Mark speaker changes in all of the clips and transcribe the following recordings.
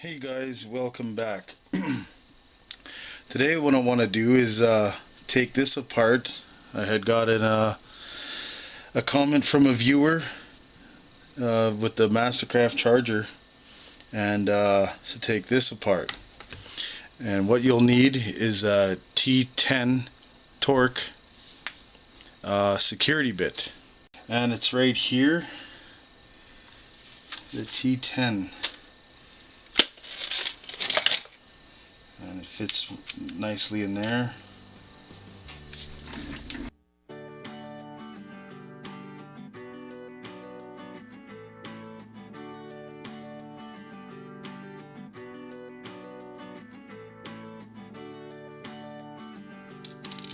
Speaker 1: Hey guys, welcome back. Today what I want to do is take this apart. I had gotten a comment from a viewer with the Mastercraft charger, and to take this apart. And what you'll need is a T10 torque security bit. And it's right here, the T10. And it fits nicely in there.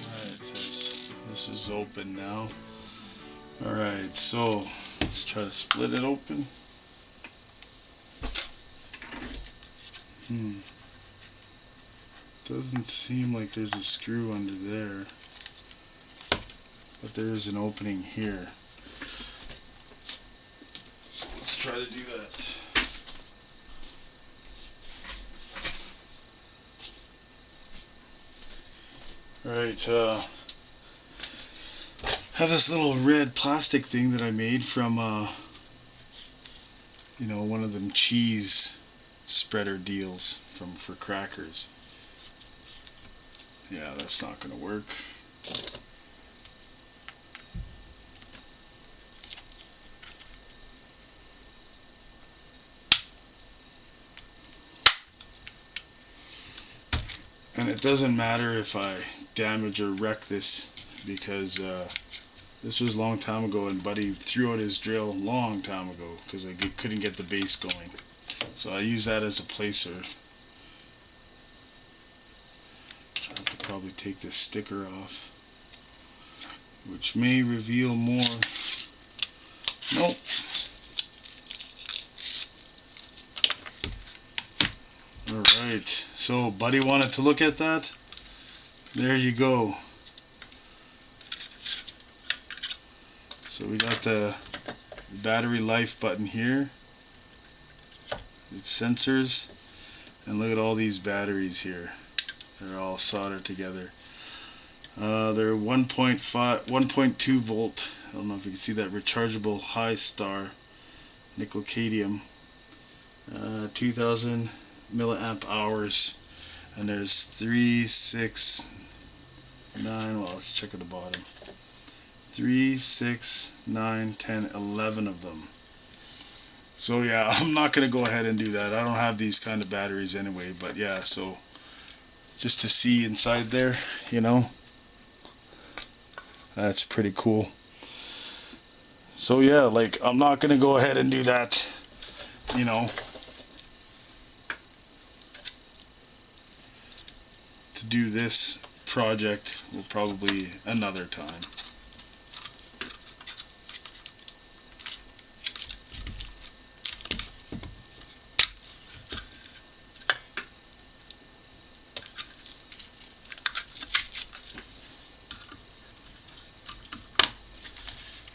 Speaker 1: Alright, this is open now. Alright, so let's try to split it open. Doesn't seem like there's a screw under there, but there is an opening here. So let's try to do that. Alright, have this little red plastic thing that I made from one of them cheese spreader deals for crackers. Yeah, that's not gonna work. And it doesn't matter if I damage or wreck this, because this was a long time ago and Buddy threw out his drill a long time ago because I couldn't get the base going. So I use that as a placer. I have to probably take this sticker off, which may reveal more. Nope. Alright, so Buddy wanted to look at that. There you go. So we got the battery life button here. It's sensors, and look at all these batteries here. They're all soldered together. They're 1.2 volt. I don't know if you can see that, rechargeable high star nickel cadmium. 2000 milliamp hours, and there's 3, 6, 9. Well, let's check at the bottom. 3, 6, 9, 10, 11 of them. So yeah, I'm not gonna go ahead and do that. I don't have these kind of batteries anyway. But yeah, so just to see inside there, that's pretty cool. So yeah, like, I'm not gonna go ahead and do that, to do this project will probably another time.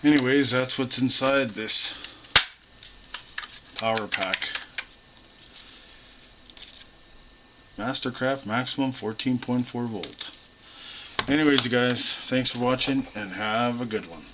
Speaker 1: Anyways, that's what's inside this power pack. Mastercraft maximum 14.4 volt. Anyways, you guys, thanks for watching and have a good one.